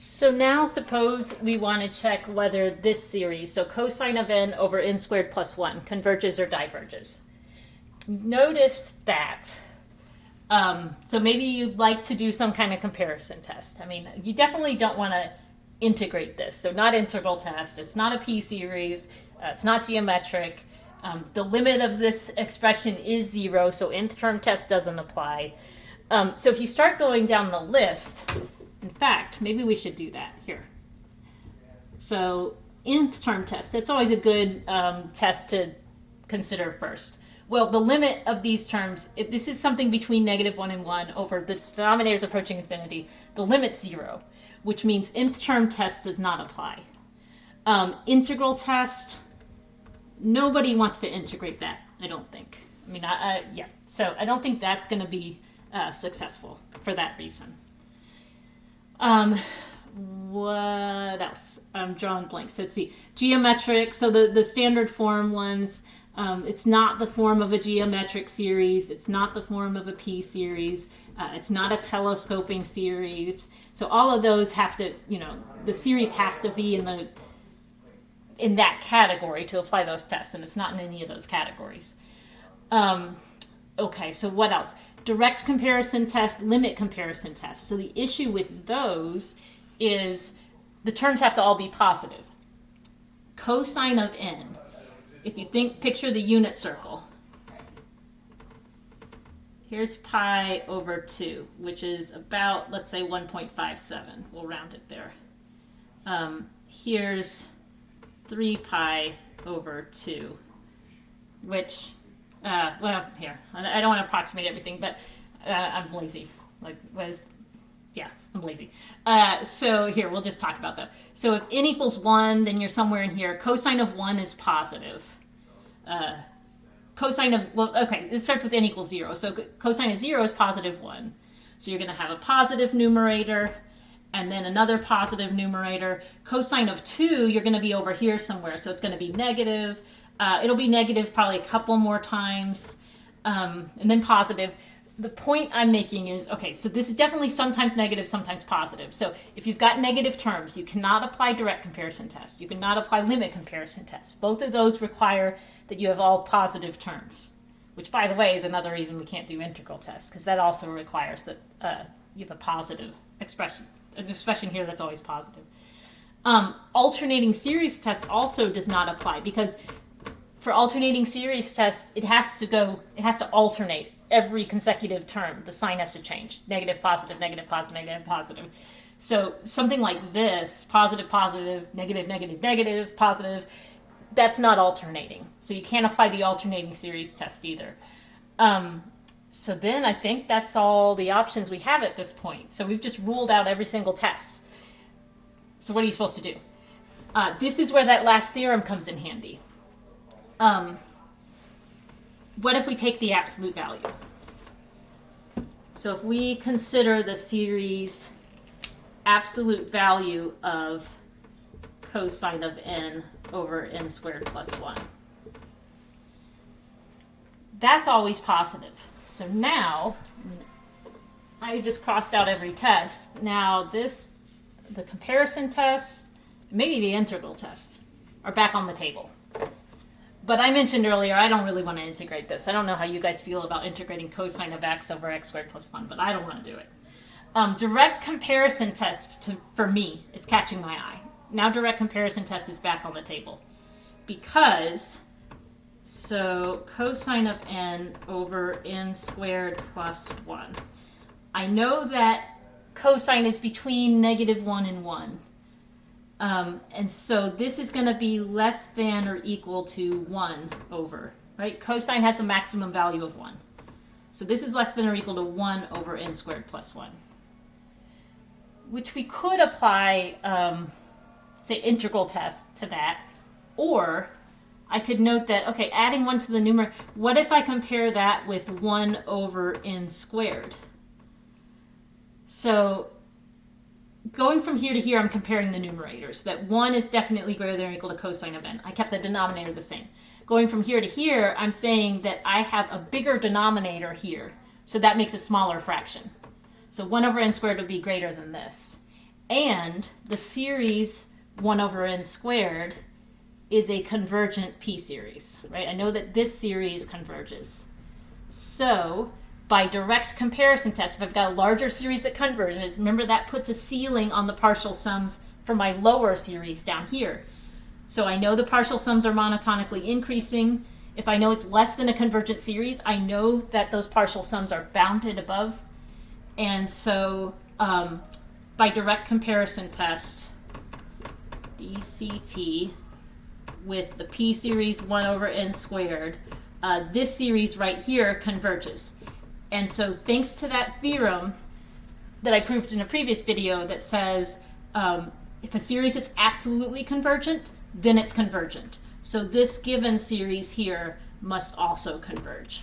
So now suppose we want to check whether this series, so cosine of n over n squared plus 1, converges or diverges. Notice that. So maybe you'd like to do some kind of comparison test. I mean, you definitely don't want to integrate this. So not integral test, it's not a p-series, it's not geometric. The limit of this expression is 0, so nth term test doesn't apply. So if you start going down the list, in fact, maybe we should do that here. So nth term test, it's always a good test to consider first. Well, the limit of these terms, if this is something between -1 and 1 over the denominators approaching infinity, the limit's 0, which means nth term test does not apply. Integral test, nobody wants to integrate that, I don't think. I mean, yeah, so I don't think that's going to be successful for that reason. What else? I'm drawing blanks. Let's see. Geometric, so the standard form ones, it's not the form of a geometric series. It's not the form of a p-series. It's not a telescoping series. So all of those have to, the series has to be in that category to apply those tests, and it's not in any of those categories. Okay, so what else? Direct comparison test, limit comparison test. So the issue with those is the terms have to all be positive. Cosine of n, if you picture the unit circle. Here's pi over 2, which is about, let's say, 1.57. We'll round it there. Here's 3 pi over 2, which, well, here, I don't want to approximate everything, but I'm lazy. I'm lazy. So here, we'll just talk about that. So if n equals 1, then you're somewhere in here. Cosine of 1 is positive. Cosine of, well, okay, it starts with n equals 0. So cosine of 0 is positive 1. So you're going to have a positive numerator and then another positive numerator. Cosine of 2, you're going to be over here somewhere. So it's going to be negative. It'll be negative probably a couple more times, and then positive. The point I'm making is, okay, so this is definitely sometimes negative, sometimes positive. So if you've got negative terms, you cannot apply direct comparison test. You cannot apply limit comparison test. Both of those require that you have all positive terms, which, by the way, is another reason we can't do integral tests, because that also requires that you have a positive expression, an expression here that's always positive. Alternating series test also does not apply, because for alternating series tests, it has to alternate every consecutive term. The sign has to change. Negative, positive, negative, positive, negative, positive. So something like this, positive, positive, negative, negative, negative, positive, that's not alternating. So you can't apply the alternating series test either. So then I think that's all the options we have at this point. So we've just ruled out every single test. So what are you supposed to do? This is where that last theorem comes in handy. What if we take the absolute value? So if we consider the series absolute value of cosine of n over n squared plus 1, that's always positive. So now, I just crossed out every test. Now the comparison test, maybe the integral test, are back on the table. But I mentioned earlier, I don't really want to integrate this. I don't know how you guys feel about integrating cosine of x over x squared plus 1, but I don't want to do it. Direct comparison test, for me, is catching my eye. Now direct comparison test is back on the table. Because, so cosine of n over n squared plus 1. I know that cosine is between -1 and 1. And so this is going to be less than or equal to 1 over, right? Cosine has a maximum value of 1. So this is less than or equal to 1 over n squared plus 1. Which we could apply, say, integral test to that. Or I could note that, okay, adding 1 to the numerator, what if I compare that with 1 over n squared? So going from here to here, I'm comparing the numerators. That 1 is definitely greater than or equal to cosine of n. I kept the denominator the same. Going from here to here, I'm saying that I have a bigger denominator here. So that makes a smaller fraction. So 1 over n squared would be greater than this. And the series 1 over n squared is a convergent p-series, right? I know that this series converges. So by direct comparison test, if I've got a larger series that converges, remember that puts a ceiling on the partial sums for my lower series down here. So I know the partial sums are monotonically increasing. If I know it's less than a convergent series, I know that those partial sums are bounded above. And so by direct comparison test, DCT with the p series 1 over n squared, this series right here converges. And so thanks to that theorem that I proved in a previous video that says if a series is absolutely convergent, then it's convergent. So this given series here must also converge.